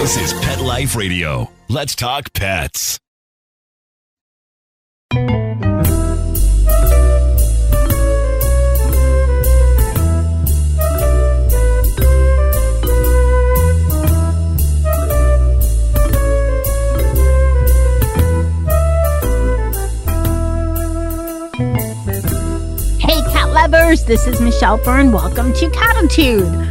This is Pet Life Radio. Let's talk pets. Hey cat lovers, this is Michelle Byrne. Welcome to Cattitude.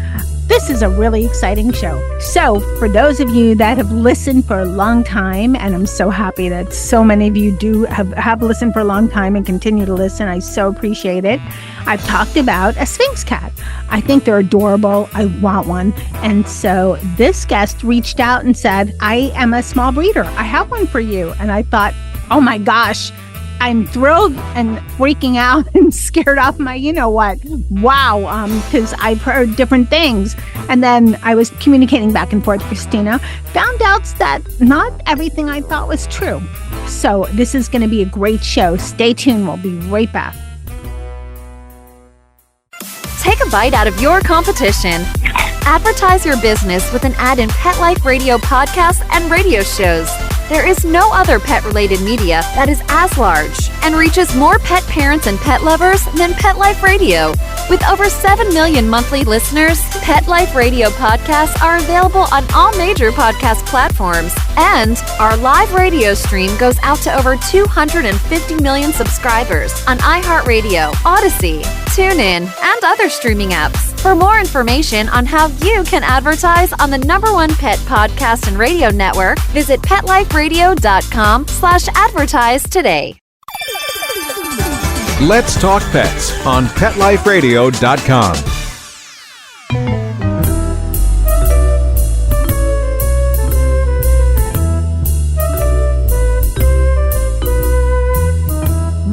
This is a really exciting show. So for those of you that have listened for a long time, and I'm so happy that so many of you do have listened for a long time and continue to listen, I so appreciate it. I've talked about a Sphynx cat. I think they're adorable. I want one. And so this guest reached out and said, I am a small breeder. I have one for you. And I thought, oh my gosh, I'm thrilled and freaking out and scared off my, wow, because I've heard different things. And then I was communicating back and forth with Christina, found out that not everything I thought was true. So this is going to be a great show. Stay tuned. We'll be right back. Take a bite out of your competition. Advertise your business with an ad in Pet Life Radio podcasts and radio shows. There is no other pet-related media that is as large and reaches more pet parents and pet lovers than Pet Life Radio. With over 7 million monthly listeners, Pet Life Radio podcasts are available on all major podcast platforms, and our live radio stream goes out to over 250 million subscribers on iHeartRadio, Odyssey, TuneIn, and other streaming apps. For more information on how you can advertise on the #1 pet podcast and radio network, visit PetLifeRadio.com/advertise today. Let's Talk Pets on PetLifeRadio.com.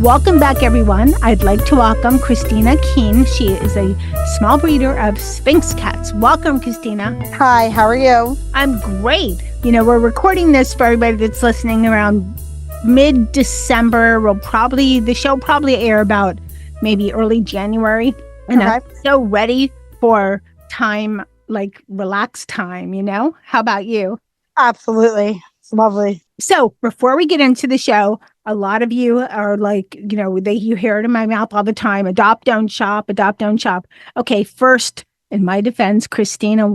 Welcome back, everyone. I'd like to welcome Christina Keene. She is a small breeder of Sphynx cats. Welcome, Christina. Hi, how are you? I'm great. We're recording this for everybody that's listening around mid-December. The show probably air about maybe early January. And I'm so ready for time, like relaxed time, How about you? Absolutely. It's lovely. So before we get into the show, a lot of you are like, you hear it in my mouth all the time, adopt, don't shop, adopt, don't shop. Okay, first, in my defense, Christina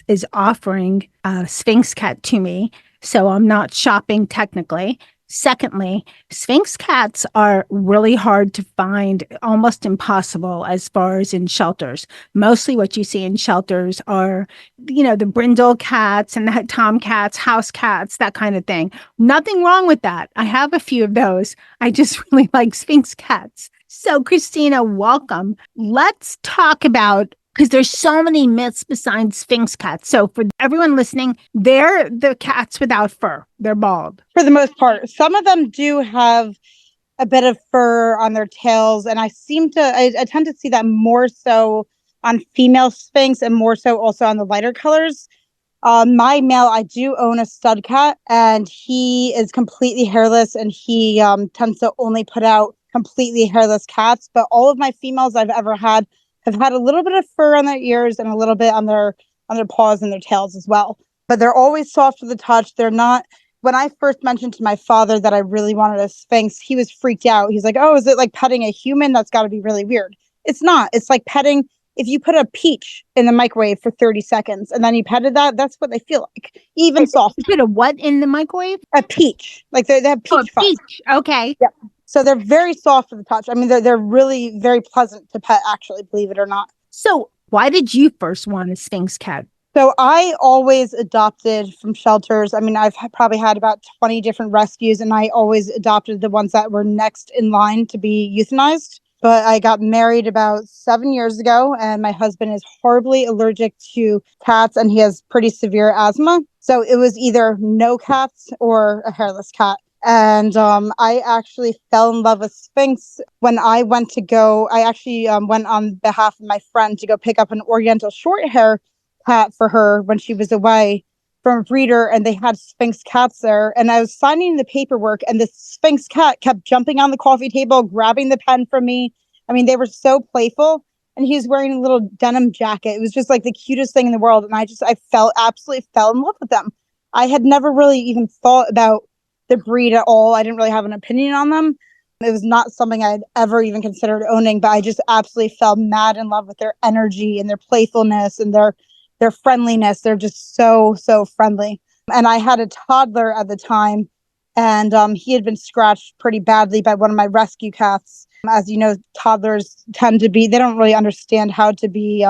is offering a Sphynx cat to me, so I'm not shopping technically. Secondly, Sphynx cats are really hard to find, almost impossible as far as in shelters. Mostly what you see in shelters are, the brindle cats and the tomcats, house cats, that kind of thing. Nothing wrong with that. I have a few of those. I just really like Sphynx cats. So Christina, welcome. Let's talk about, because there's so many myths besides Sphynx cats. So for everyone listening, they're the cats without fur. They're bald. For the most part. Some of them do have a bit of fur on their tails. And I tend to see that more so on female Sphynx and more so also on the lighter colors. My male, I do own a stud cat, and he is completely hairless, and he tends to only put out completely hairless cats. But all of my females I've ever had have had a little bit of fur on their ears and a little bit on their paws and their tails as well. But they're always soft to the touch. They're not. When I first mentioned to my father that I really wanted a Sphynx, he was freaked out. He's like, oh, is it like petting a human? That's got to be really weird. It's not. It's like petting. If you put a peach in the microwave for 30 seconds and then you petted that, that's what they feel like. Even soft. You put a what in the microwave? A peach. Like they have peach fuzz. Peach. Okay. Yeah. So they're very soft to the touch. I mean, they're really very pleasant to pet, actually, believe it or not. So why did you first want a Sphynx cat? So I always adopted from shelters. I mean, I've probably had about 20 different rescues, and I always adopted the ones that were next in line to be euthanized. But I got married about 7 years ago, and my husband is horribly allergic to cats, and he has pretty severe asthma. So it was either no cats or a hairless cat. And I actually fell in love with Sphynx when I went to go. I actually went on behalf of my friend to go pick up an Oriental short hair cat for her when she was away from a breeder, and they had Sphynx cats there. And I was signing the paperwork, and this Sphynx cat kept jumping on the coffee table, grabbing the pen from me. I mean, they were so playful. And he was wearing a little denim jacket. It was just like the cutest thing in the world. And I absolutely fell in love with them. I had never really even thought about the breed at all. I didn't really have an opinion on them. It was not something I'd ever even considered owning, but I just absolutely fell mad in love with their energy and their playfulness and their friendliness. They're just so, so friendly. And I had a toddler at the time, and he had been scratched pretty badly by one of my rescue cats. As you know, toddlers tend to be, they don't really understand how to be,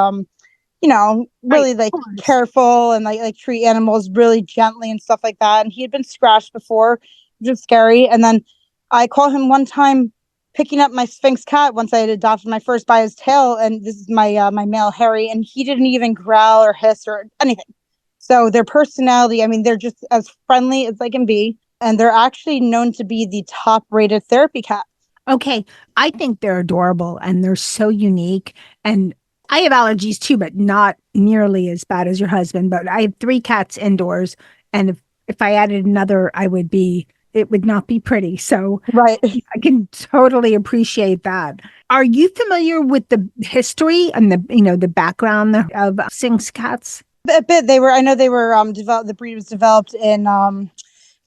really like careful and like treat animals really gently and stuff like that. And he had been scratched before, which was scary. And then I caught him one time picking up my Sphynx cat once I had adopted my first by his tail. And this is my male Harry, and he didn't even growl or hiss or anything. So their personality, I mean, they're just as friendly as they can be. And they're actually known to be the top rated therapy cat. Okay. I think they're adorable and they're so unique. And I have allergies too, but not nearly as bad as your husband. But I have 3 cats indoors. And if I added another, it would not be pretty. So Right. I can totally appreciate that. Are you familiar with the history and the background of Sphynx cats? A bit. I know they were developed. The breed was developed in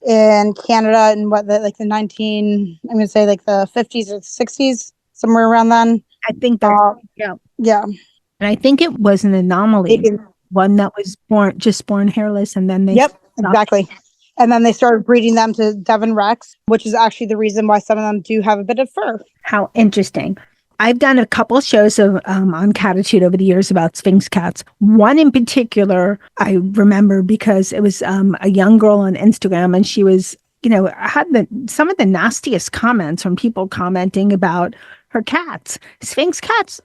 Canada in the 19, I'm going to say like the 50s or 60s, somewhere around then. I think that's yeah. Yeah. And I think it was an anomaly. Maybe. One that was born hairless, and then they Yep, exactly. And then they started breeding them to Devon Rex, which is actually the reason why some of them do have a bit of fur. How interesting. I've done a couple shows of on Cattitude over the years about Sphynx cats. One in particular I remember because it was a young girl on Instagram, and she was, had some of the nastiest comments from people commenting about her cats. Sphynx cats,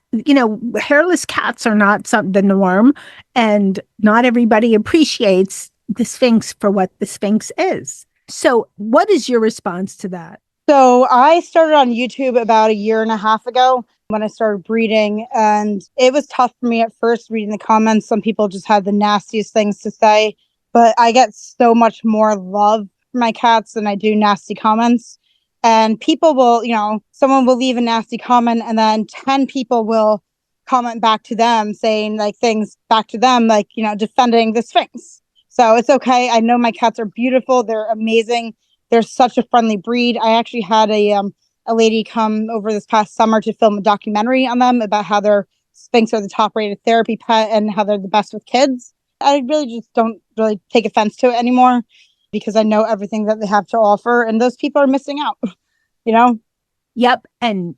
hairless cats are not the norm, and not everybody appreciates the Sphynx for what the Sphynx is. So what is your response to that? So I started on YouTube about a year and a half ago when I started breeding, and it was tough for me at first reading the comments. Some people just had the nastiest things to say, but I get so much more love for my cats than I do nasty comments. And people will, someone will leave a nasty comment, and then 10 people will comment back to them saying like things back to them, like, defending the Sphynx. So it's okay. I know my cats are beautiful. They're amazing. They're such a friendly breed. I actually had a lady come over this past summer to film a documentary on them about how their Sphynx are the top rated therapy pet and how they're the best with kids. I really just don't really take offense to it anymore because I know everything that they have to offer, and those people are missing out, Yep. And,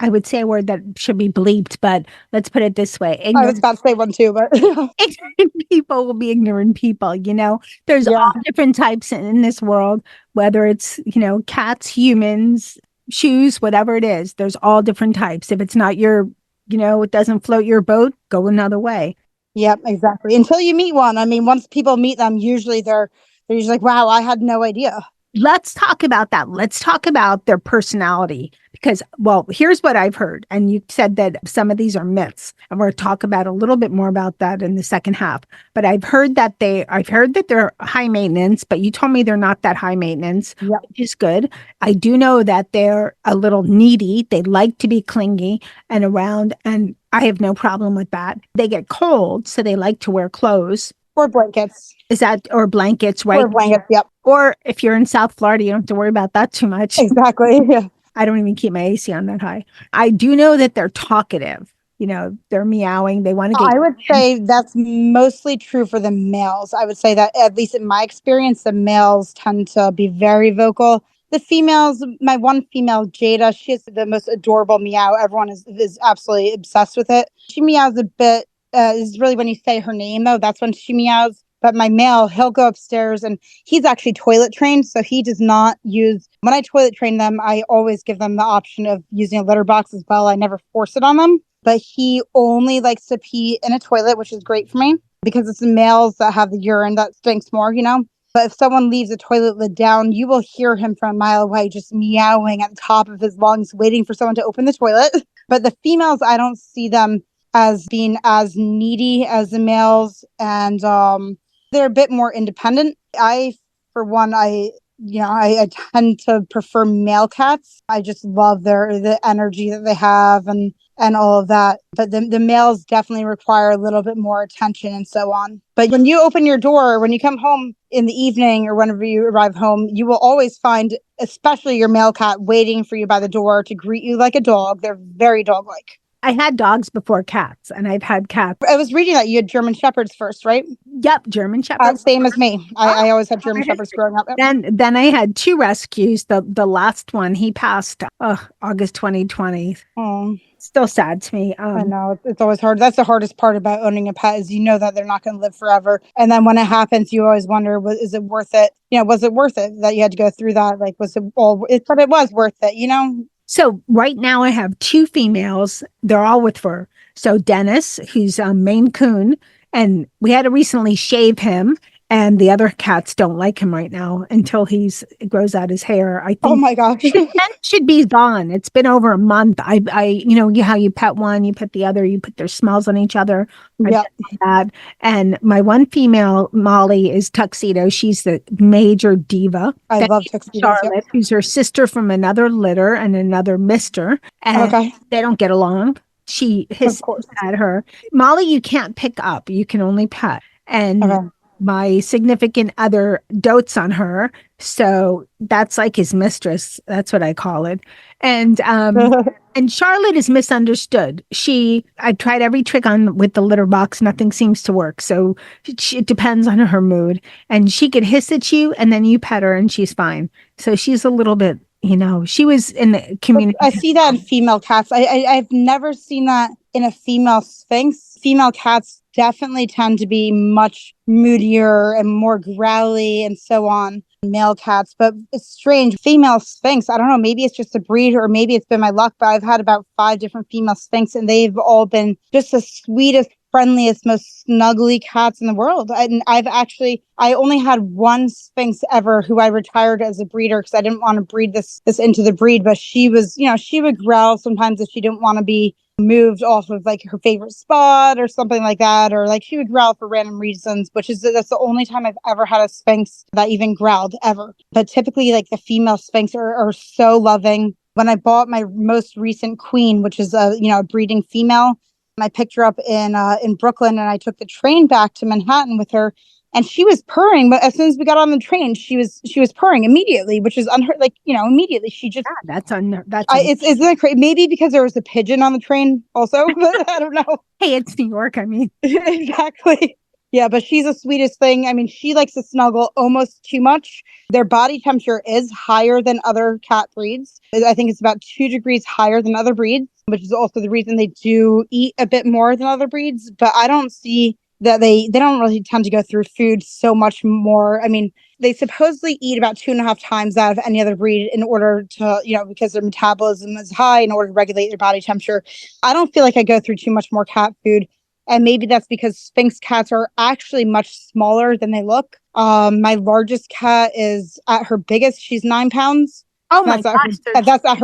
I would say a word that should be bleeped, but let's put it this way. I was about to say one too, but ignorant people will be ignorant people, There's all different types in this world, whether it's, cats, humans, shoes, whatever it is. There's all different types. If it's not your, it doesn't float your boat, go another way. Yep, exactly. Until you meet one. I mean, once people meet them, usually they're usually like, wow, I had no idea. Let's talk about that. Let's talk about their personality because, well, here's what I've heard. And you said that some of these are myths, and we're going to talk about a little bit more about that in the second half. But I've heard that they're high maintenance, but you told me they're not that high maintenance, which is good. I do know that they're a little needy. They like to be clingy and around, and I have no problem with that. They get cold, so they like to wear clothes. Or blankets. Or blankets, right? Or blankets, yep. Or if you're in South Florida, you don't have to worry about that too much. Exactly. Yeah. I don't even keep my AC on that high. I do know that they're talkative. They're meowing. They want to get. I would say that's mostly true for the males. I would say that, at least in my experience, the males tend to be very vocal. The females, my one female, Jada, she has the most adorable meow. Everyone is absolutely obsessed with it. She meows a bit. Is really when you say her name, though, that's when she meows. But my male, he'll go upstairs, and he's actually toilet trained. So he does not use, when I toilet train them, I always give them the option of using a litter box as well. I never force it on them. But he only likes to pee in a toilet, which is great for me because it's the males that have the urine that stinks more, But if someone leaves a toilet lid down, you will hear him from a mile away just meowing at the top of his lungs, waiting for someone to open the toilet. But the females, I don't see them as being as needy as the males, and they're a bit more independent. For one, I tend to prefer male cats. I just love the energy that they have, and and all of that. But the males definitely require a little bit more attention and so on. But when you open your door, when you come home in the evening or whenever you arrive home, you will always find, especially your male cat, waiting for you by the door to greet you like a dog. They're very dog-like. I had dogs before cats, and I've had cats. I was reading that you had German Shepherds first, right? Yep, German Shepherds. Same as me. I always had German Shepherds growing up. Then I had 2 rescues. The last one, he passed August 2020. Oh. Still sad to me. I know. It's always hard. That's the hardest part about owning a pet is you know that they're not going to live forever. And then when it happens, you always wonder, is it worth it? Was it worth it that you had to go through that? Like, was it all? But it was worth it, So right now I have 2 females. They're all with fur. So Dennis, who's a Maine Coon, and we had to recently shave him. And the other cats don't like him right now until he grows out his hair. I think. Oh my gosh, the scent should be gone. It's been over a month. How you pet one, you pet the other, you put their smells on each other. Yeah. That. And my one female, Molly, is Tuxedo. She's the major diva. I love Tuxedo. Charlotte, who's her sister from another litter and another mister. And they don't get along. She hissed at her. Molly, you can't pick up. You can only pet. And my significant other dotes on her. So that's like his mistress. That's what I call it. And and Charlotte is misunderstood. I tried every trick with the litter box. Nothing seems to work. So it depends on her mood. And she could hiss at you and then you pet her and she's fine. So she's a little bit, she was in the community. I see that in female cats. I've never seen that in a female Sphynx. Female cats definitely tend to be much moodier and more growly and so on. Male cats, but it's strange. Female Sphynx, I don't know, maybe it's just a breed or maybe it's been my luck, but I've had about 5 different female Sphynx and they've all been just the sweetest, friendliest, most snuggly cats in the world. And I only had one Sphynx ever who I retired as a breeder because I didn't want to breed this into the breed, but she was, she would growl sometimes if she didn't want to be moved off of like her favorite spot or something like that, or like she would growl for random reasons, that's the only time I've ever had a Sphynx that even growled ever. But typically like the female Sphynx are so loving. When I bought my most recent queen, which is a breeding female, I picked her up in Brooklyn and I took the train back to Manhattan with her. And she was purring, but as soon as we got on the train, she was purring immediately, which is unheard. Like immediately she just isn't that crazy? Maybe because there was a pigeon on the train, also. But I don't know. Hey, it's New York. I mean, exactly. Yeah, but she's the sweetest thing. I mean, she likes to snuggle almost too much. Their body temperature is higher than other cat breeds. I think it's about 2 degrees higher than other breeds, which is also the reason they do eat a bit more than other breeds. But I don't see that they don't really tend to go through food so much more. I mean, they supposedly eat about 2.5 times out of any other breed in order to, because their metabolism is high in order to regulate their body temperature. I don't feel like I go through too much more cat food. And maybe that's because Sphynx cats are actually much smaller than they look. My largest cat is at her biggest. She's 9 pounds. Oh my gosh. That's at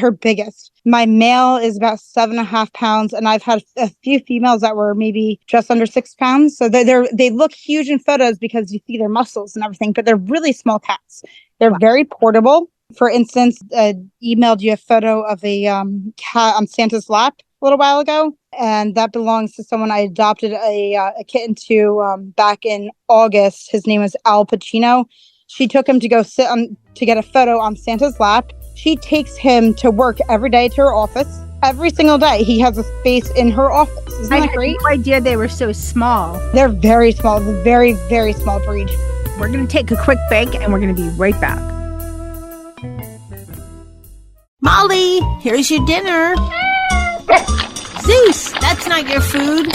her biggest. My male is about 7.5 pounds, and I've had a few females that were maybe just under 6 pounds. So they look huge in photos because you see their muscles and everything, but they're really small cats. They're very portable. For instance, emailed you a photo of a cat on Santa's lap a little while ago, and that belongs to someone I adopted a kitten to back in August. His name was Al Pacino. She took him to go sit to get a photo on Santa's lap. She takes him to work every day to her office. Every single day, he has a space in her office. Isn't that great? I had no idea they were so small. They're very small. They're a very, very small breed. We're going to take a quick break, and we're going to be right back. Molly, here's your dinner. Zeus, that's not your food.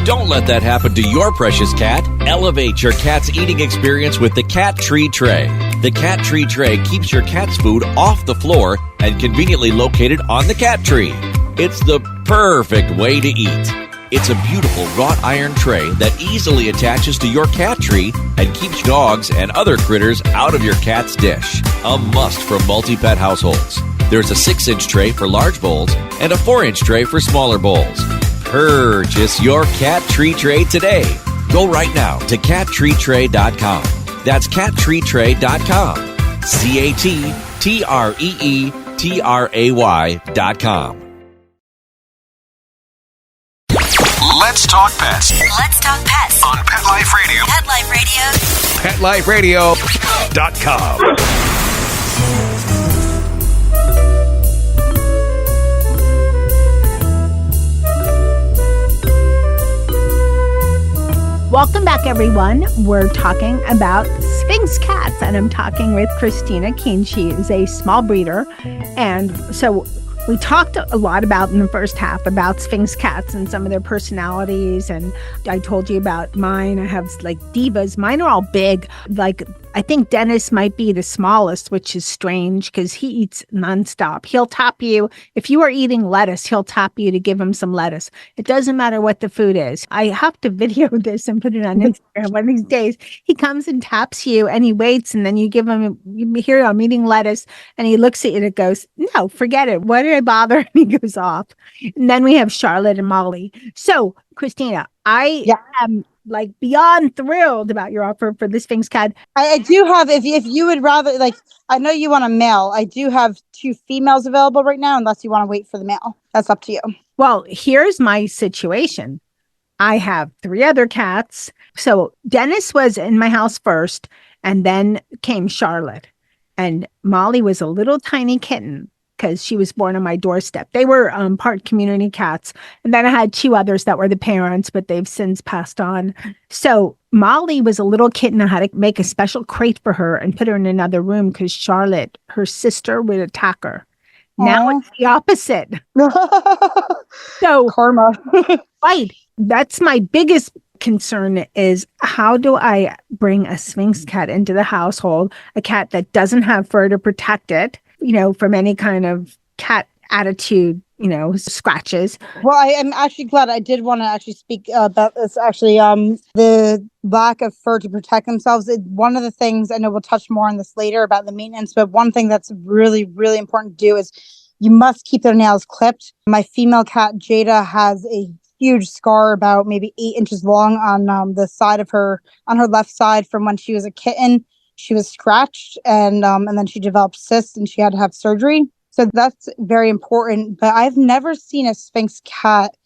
Don't let that happen to your precious cat. Elevate your cat's eating experience with the Cat Tree Tray. The Cat Tree Tray keeps your cat's food off the floor and conveniently located on the cat tree. It's the perfect way to eat. It's a beautiful wrought iron tray that easily attaches to your cat tree and keeps dogs and other critters out of your cat's dish. A must for multi-pet households. There's a 6-inch tray for large bowls and a 4-inch tray for smaller bowls. Purchase your Cat Tree Tray today. Go right now to cattreetray.com. That's cattreetray.com. CATTREETRAY.com. Let's talk pets Let's talk pets. on Pet Life Radio. Pet Life Radio. PetLifeRadio.com. Welcome back, everyone. We're talking about Sphynx cats, and I'm talking with Christina Keene. She is a small breeder. And so we talked a lot about in the first half about Sphynx cats and some of their personalities. And I told you about mine. I have like divas. Mine are all big. Like, I think Dennis might be the smallest, which is strange because he eats nonstop. He'll tap you. If you are eating lettuce, he'll tap you to give him some lettuce. It doesn't matter what the food is. I have to video this and put it on Instagram one of these days. He comes and taps you and he waits, and then you give him, you hear I'm eating lettuce, and he looks at you and goes, no, forget it. Why did I bother? And he goes off. And then we have Charlotte and Molly. So, Christina, I am like beyond thrilled about your offer for the Sphynx cat. I do have, if you would rather, like, I know you want a male. I do have 2 females available right now, unless you want to wait for the male. That's up to you. Well, here's my situation. I have 3 other cats. So Dennis was in my house first, and then came Charlotte. And Molly was a little tiny kitten because she was born on my doorstep. They were part community cats. And then I had 2 others that were the parents, but they've since passed on. So Molly was a little kitten. I had to make a special crate for her and put her in another room because Charlotte, her sister, would attack her. Now it's the opposite. So Karma. right. That's my biggest concern is, how do I bring a Sphynx cat into the household, a cat that doesn't have fur to protect it, from any kind of cat attitude, scratches. Well, I am actually glad. I did want to actually speak about this. Actually, the lack of fur to protect themselves. One of the things, I know we'll touch more on this later about the maintenance, but one thing that's really, really important to do is you must keep their nails clipped. My female cat, Jada, has a huge scar about maybe 8 inches long on the side of her, on her left side from when she was a kitten. She was scratched, and then she developed cysts and she had to have surgery. So that's very important. But I've never seen a Sphynx cat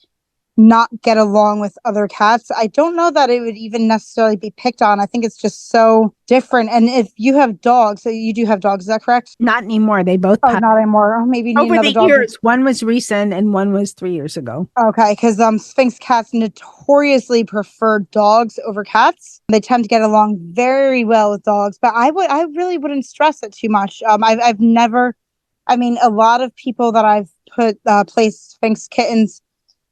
not get along with other cats. I don't know that it would even necessarily be picked on. I think it's just so different. And if you have dogs, so you do have dogs, is that correct? Not anymore. They both not anymore. Oh, maybe you need over another the dog. years. One was recent and one was 3 years ago. Okay, because Sphynx cats notoriously prefer dogs over cats. They tend to get along very well with dogs, but I really wouldn't stress it too much. I've never, a lot of people that I've placed Sphynx kittens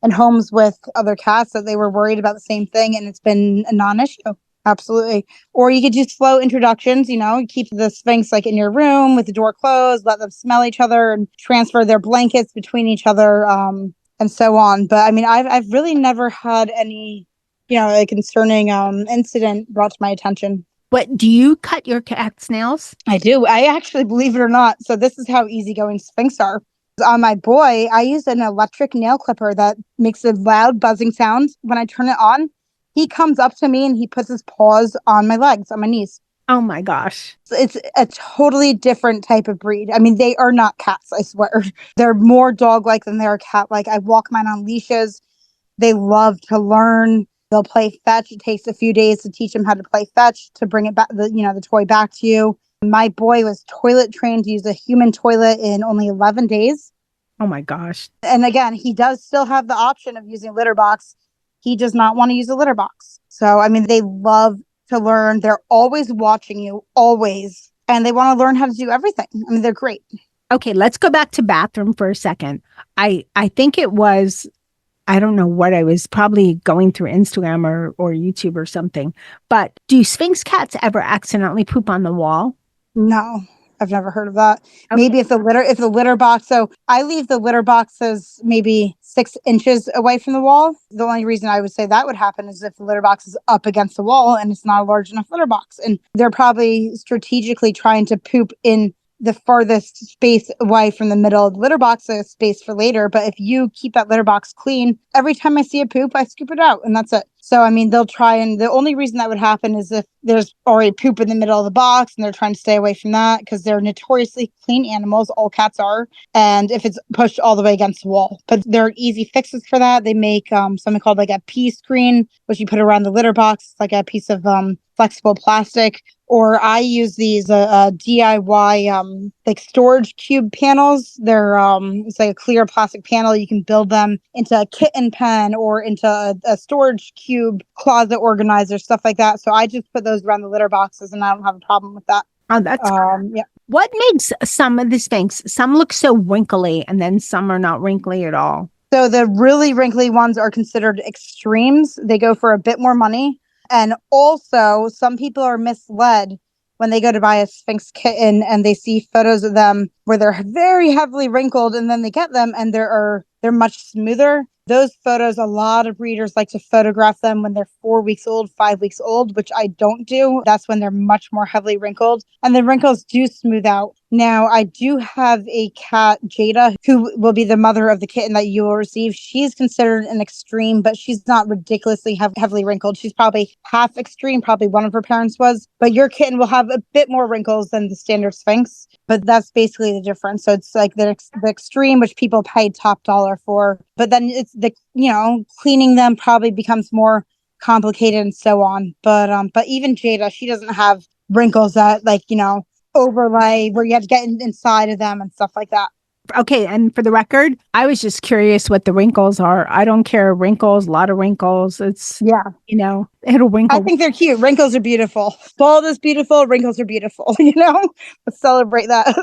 in homes with other cats, that they were worried about the same thing, and it's been a non-issue. Absolutely. Or you could do slow introductions, keep the Sphynx like in your room with the door closed, let them smell each other and transfer their blankets between each other, and so on. But I've really never had any, a concerning incident brought to my attention. But do you cut your cat's nails? I do. I actually, believe it or not. So this is how easygoing Sphynx are. On my boy, I use an electric nail clipper that makes a loud buzzing sound. When I turn it on, he comes up to me and he puts his paws on my legs, on my knees. Oh my gosh. It's a totally different type of breed. They are not cats, I swear. They're more dog-like than they are cat-like. I walk mine on leashes. They love to learn. They'll play fetch. It takes a few days to teach them how to play fetch, to bring it back, the toy back to you. My boy was toilet trained to use a human toilet in only 11 days. Oh my gosh. And again, he does still have the option of using a litter box. He does not want to use a litter box. So, they love to learn. They're always watching you, always. And they want to learn how to do everything. They're great. Okay, let's go back to bathroom for a second. I think it was, I don't know what, I was probably going through Instagram or YouTube or something. But do Sphynx cats ever accidentally poop on the wall? No, I've never heard of that. Okay. Maybe if the litter box, so I leave the litter boxes maybe 6 inches away from the wall. The only reason I would say that would happen is if the litter box is up against the wall and it's not a large enough litter box. And they're probably strategically trying to poop in the farthest space away from the middle of the litter box, so space for later. But if you keep that litter box clean, every time I see a poop, I scoop it out, and that's it. So, I mean, they'll try, and the only reason that would happen is if there's already poop in the middle of the box and they're trying to stay away from that because they're notoriously clean animals. All cats are. And if it's pushed all the way against the wall, but there are easy fixes for that. They make something called like a pee screen, which you put around the litter box. It's like a piece of flexible plastic. Or I use these DIY like storage cube panels. They're it's like a clear plastic panel. You can build them into a kitten pen or into a storage cube closet organizer, stuff like that. So I just put those around the litter boxes, and I don't have a problem with that. Oh, that's yeah. What makes some of the Sphynx? Some look so wrinkly, and then some are not wrinkly at all. So the really wrinkly ones are considered extremes. They go for a bit more money. And also, some people are misled when they go to buy a Sphynx kitten and they see photos of them where they're very heavily wrinkled, and then they get them and they're much smoother. Those photos, a lot of breeders like to photograph them when they're 4 weeks old, 5 weeks old, which I don't do. That's when they're much more heavily wrinkled, and the wrinkles do smooth out. Now, I do have a cat, Jada, who will be the mother of the kitten that you will receive. She's considered an extreme, but she's not ridiculously heavily wrinkled. She's probably half extreme, probably one of her parents was. But your kitten will have a bit more wrinkles than the standard Sphynx. But that's basically the difference. So it's like the extreme, which people pay top dollar for. But then it's cleaning them probably becomes more complicated and so on. But even Jada, she doesn't have wrinkles that overlay where you have to get inside of them and stuff like that. Okay, and for the record, I was just curious what the wrinkles are. I don't care. Wrinkles, a lot of wrinkles. It's, it'll wrinkle. I think they're cute. Wrinkles are beautiful. Bald is beautiful. Wrinkles are beautiful. Let's celebrate that.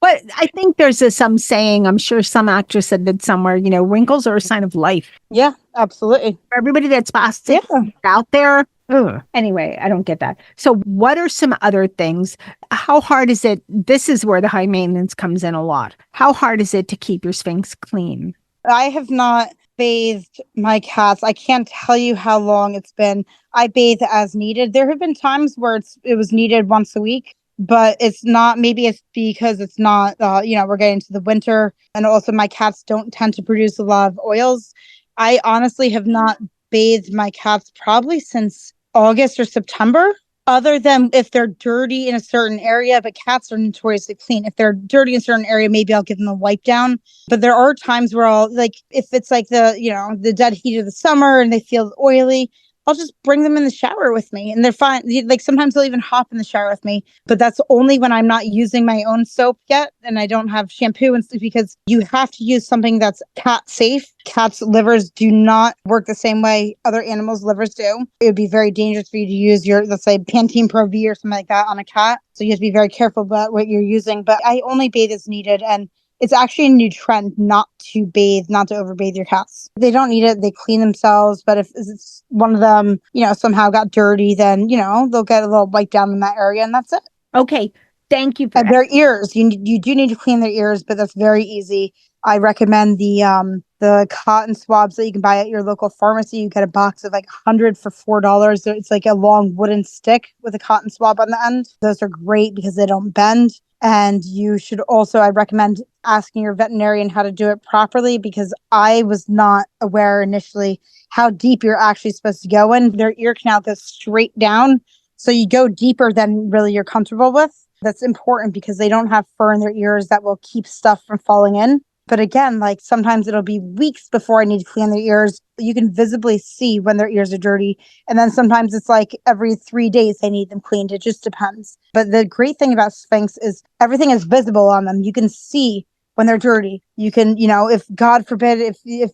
But I think there's some saying, I'm sure some actress said that somewhere, wrinkles are a sign of life. Yeah, absolutely. For everybody that's plastic out there. Ugh. Anyway, I don't get that. So what are some other things? How hard is it? This is where the high maintenance comes in a lot. How hard is it to keep your Sphynx clean? I have not bathed my cats. I can't tell you how long it's been. I bathe as needed. There have been times where it was needed once a week, but it's not. Maybe it's because it's not, we're getting to the winter, and also my cats don't tend to produce a lot of oils. I honestly have not bathed my cats probably since August or September, other than if they're dirty in a certain area, but cats are notoriously clean. If they're dirty in a certain area, maybe I'll give them a wipe down. But there are times where I'll, if it's like the dead heat of the summer and they feel oily, I'll just bring them in the shower with me and they're fine. Like sometimes they'll even hop in the shower with me, but that's only when I'm not using my own soap yet and I don't have shampoo and stuff, because you have to use something that's cat safe. Cats' livers do not work the same way other animals' livers do. It would be very dangerous for you to use your, let's say, Pantene Pro V or something like that on a cat. So you have to be very careful about what you're using. But I only bathe as needed, and it's actually a new trend not to overbathe your cats. They don't need it. They clean themselves. But if it's one of them, somehow got dirty, then, they'll get a little wipe down in that area and that's it. Okay. Thank you for that. Their ears. You do need to clean their ears, but that's very easy. I recommend the cotton swabs that you can buy at your local pharmacy. You get a box of 100 for $4. It's like a long wooden stick with a cotton swab on the end. Those are great because they don't bend. And you should also, I recommend asking your veterinarian how to do it properly, because I was not aware initially how deep you're actually supposed to go in. Their ear canal goes straight down. So you go deeper than really you're comfortable with. That's important because they don't have fur in their ears that will keep stuff from falling in. But again, sometimes it'll be weeks before I need to clean their ears. You can visibly see when their ears are dirty. And then sometimes it's every 3 days they need them cleaned. It just depends. But the great thing about Sphynx is everything is visible on them. You can see when they're dirty. You can, if God forbid, if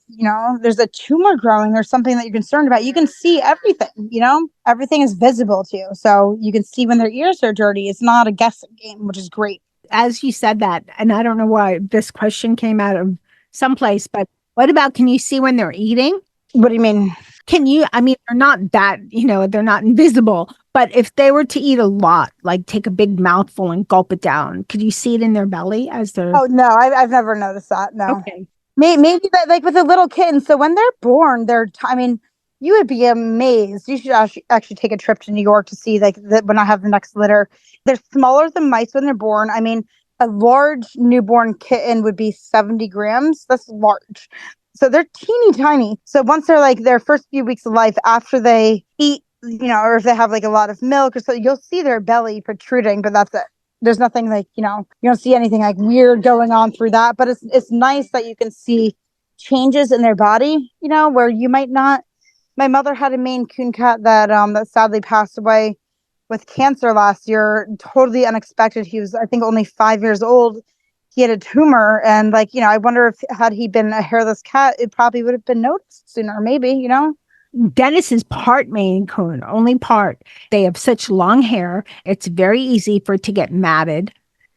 there's a tumor growing or something that you're concerned about, you can see everything, everything is visible to you. So you can see when their ears are dirty. It's not a guessing game, which is great. As you said that, and I don't know why this question came out of someplace, but what about, can you see when they're eating? What do you mean? They're not that, they're not invisible, but if they were to eat a lot, take a big mouthful and gulp it down, could you see it in their belly as they're... Oh, no, I've never noticed that. No. Okay. Maybe that, with a little kitten. So when they're born, you would be amazed. You should actually take a trip to New York to see when I have the next litter. They're smaller than mice when they're born. A large newborn kitten would be 70 grams. That's large. So they're teeny tiny. So once they're like their first few weeks of life, after they eat, or if they have like a lot of milk or so, you'll see their belly protruding, but that's it. There's nothing like, you don't see anything like weird going on through that. But it's nice that you can see changes in their body, where you might not. My mother had a Maine Coon cat that sadly passed away with cancer last year, totally unexpected. He was, I think, only 5 years old. He had a tumor, and I wonder if had he been a hairless cat, it probably would have been noticed sooner, maybe. Dennis is part Maine Coon, only part. They have such long hair. It's very easy for it to get matted.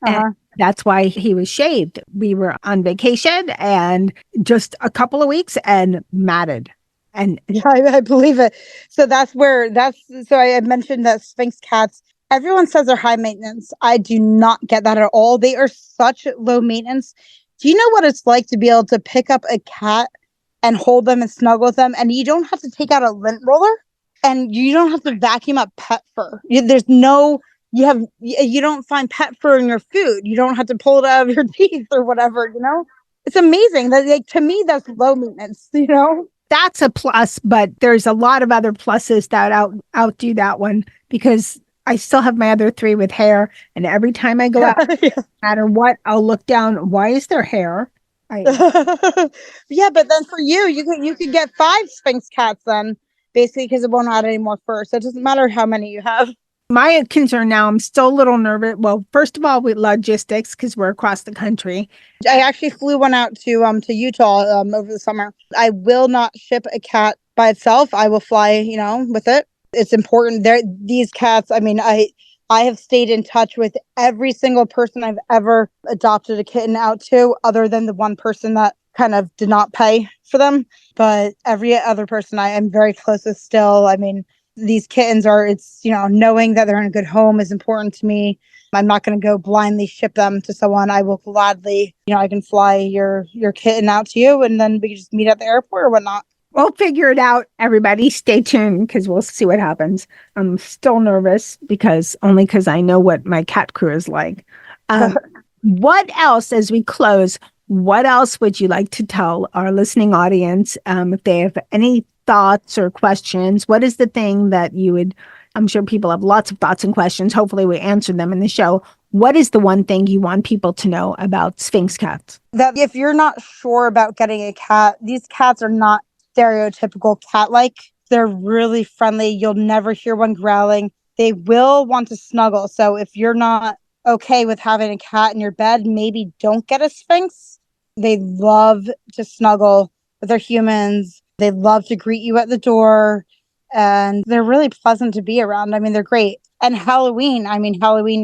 And that's why he was shaved. We were on vacation and just a couple of weeks and matted. And yeah, I believe it. So so I mentioned that Sphynx cats, everyone says they're high maintenance. I do not get that at all. They are such low maintenance. Do you know what it's like to be able to pick up a cat and hold them and snuggle with them, and you don't have to take out a lint roller, and you don't have to vacuum up pet fur. You don't find pet fur in your food. You don't have to pull it out of your teeth or whatever. It's amazing. That to me, that's low maintenance. That's a plus, but there's a lot of other pluses that outdo that one, because I still have my other 3 with hair, and every time I go out, no matter what, I'll look down. Why is there hair? Yeah, but then for you could get 5 Sphynx cats then, basically, because it won't add any more fur. So it doesn't matter how many you have. My concern now, I'm still a little nervous. Well, first of all, with logistics, because we're across the country. I actually flew one out to Utah over the summer. I will not ship a cat by itself. I will fly, with it. It's important. These cats, I have stayed in touch with every single person I've ever adopted a kitten out to, other than the one person that kind of did not pay for them. But every other person I am very close with still. These kittens knowing that they're in a good home is important to me. I'm not going to go blindly ship them to someone. I will gladly, I can fly your kitten out to you, and then we can just meet at the airport or whatnot. We'll figure it out, everybody. Stay tuned, because we'll see what happens. I'm still nervous because I know what my cat crew is like. What else, as we close, what else would you like to tell our listening audience if they have any thoughts or questions? What is the thing that I'm sure people have lots of thoughts and questions. Hopefully we answer them in the show. What is the one thing you want people to know about Sphynx cats? That if you're not sure about getting a cat, these cats are not stereotypical cat-like. They're really friendly. You'll never hear one growling. They will want to snuggle. So if you're not okay with having a cat in your bed, maybe don't get a Sphynx. They love to snuggle with their humans. They love to greet you at the door, and they're really pleasant to be around. They're great. And Halloween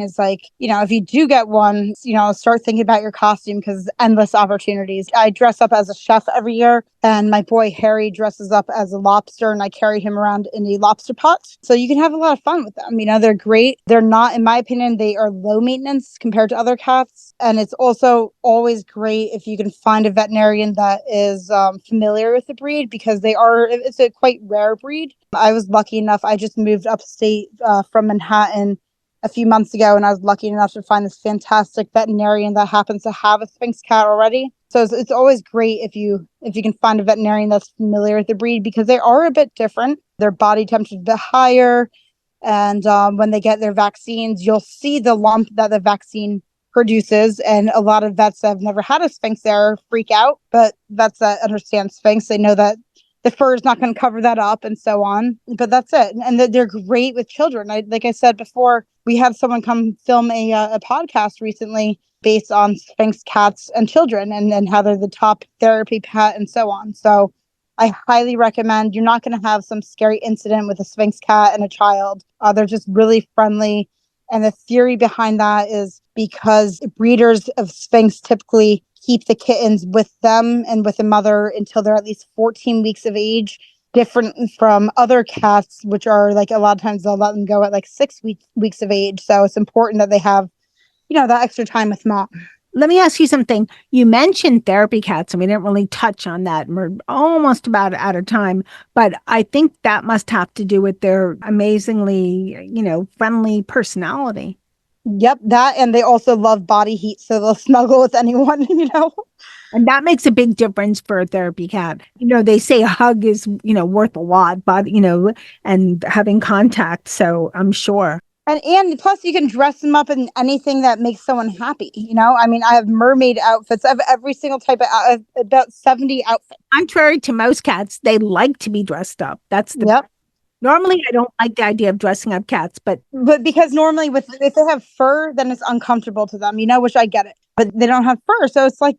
is like, if you do get one, start thinking about your costume, because endless opportunities. I dress up as a chef every year, and my boy Harry dresses up as a lobster, and I carry him around in a lobster pot. So you can have a lot of fun with them. They're great. They're not, in my opinion, they are low maintenance compared to other cats. And it's also always great if you can find a veterinarian that is familiar with the breed, because it's a quite rare breed. I was lucky enough. I just moved upstate from Manhattan a few months ago, and I was lucky enough to find this fantastic veterinarian that happens to have a Sphynx cat already. So it's always great if you can find a veterinarian that's familiar with the breed, because they are a bit different. Their body temperature is a bit higher, and when they get their vaccines, you'll see the lump that the vaccine produces. And a lot of vets that have never had a Sphynx there freak out, but vets that understand Sphynx, they know that the fur is not going to cover that up, and so on. But that's it. And they're great with children. Like I said before, we had someone come film a podcast recently based on Sphynx cats and children, and how they're the top therapy pet and so on. So I highly recommend. You're not going to have some scary incident with a Sphynx cat and a child. They're just really friendly. And the theory behind that is because breeders of Sphynx typically keep the kittens with them and with the mother until they're at least 14 weeks of age, different from other cats, which are like a lot of times they'll let them go at like 6 weeks of age. So it's important that they have, that extra time with mom. Let me ask you something. You mentioned therapy cats, and we didn't really touch on that. We're almost about out of time, but I think that must have to do with their amazingly, friendly personality. Yep, that, and they also love body heat, so they'll snuggle with anyone, And that makes a big difference for a therapy cat. They say a hug is, worth a lot, but, and having contact. So I'm sure. And plus you can dress them up in anything that makes someone happy. I mean, I have mermaid outfits. I have every single type of about 70 outfits. Contrary to most cats, they like to be dressed up. That's the Yep. Normally, I don't like the idea of dressing up cats, but because normally if they have fur, then it's uncomfortable to them, which I get it. But they don't have fur, so it's like,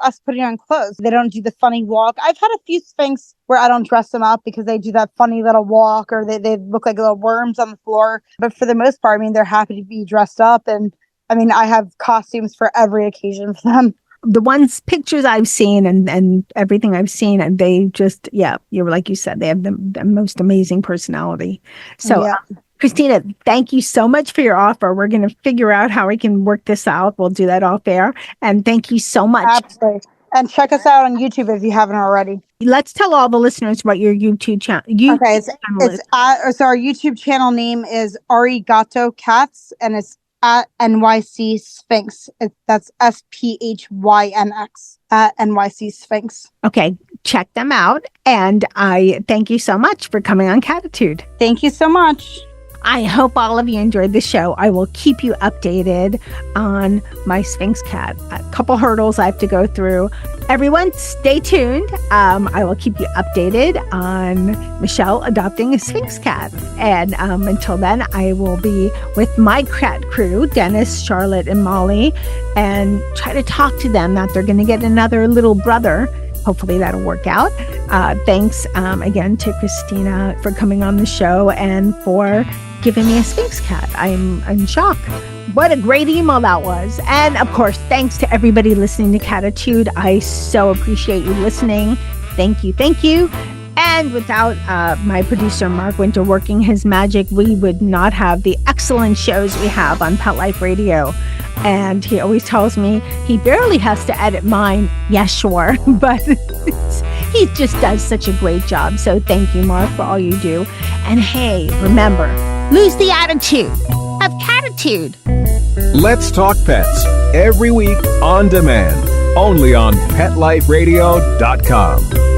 us putting on clothes. They don't do the funny walk. I've had a few Sphynx where I don't dress them up because they do that funny little walk, or they look like little worms on the floor. But for the most part, I mean, they're happy to be dressed up. And I mean, I have costumes for every occasion for them. the pictures I've seen and everything I've seen, and they just, you're like you said, they have the most amazing personality. So Christina, thank you so much for your offer. We're going to figure out how we can work this out. We'll do that off air. And thank you so much. Absolutely. And check us out on YouTube if you haven't already. Let's tell all the listeners about your YouTube channel. Okay, so our YouTube channel name is Arigato Cats, and it's at NYC Sphynx. That's SPHYNX at NYC Sphynx. Okay, check them out. And I thank you so much for coming on Cattitude. Thank you so much. I hope all of you enjoyed the show. I will keep you updated on my Sphynx cat. A couple hurdles I have to go through. Everyone, stay tuned. I will keep you updated on Michelle adopting a Sphynx cat. And until then, I will be with my cat crew, Dennis, Charlotte, and Molly, and try to talk to them that they're going to get another little brother. Hopefully that'll work out. Thanks again to Christina for coming on the show and for giving me a Sphynx cat. I'm in shock. What a great email that was. And of course, thanks to everybody listening to Cattitude. I so appreciate you listening. Thank you. Thank you. And without my producer, Mark Winter, working his magic, we would not have the excellent shows we have on Pet Life Radio. And he always tells me he barely has to edit mine. Yeah, sure. But he just does such a great job. So thank you, Mark, for all you do. And hey, remember, lose the attitude of Cattitude. Let's Talk Pets every week on demand, only on PetLifeRadio.com.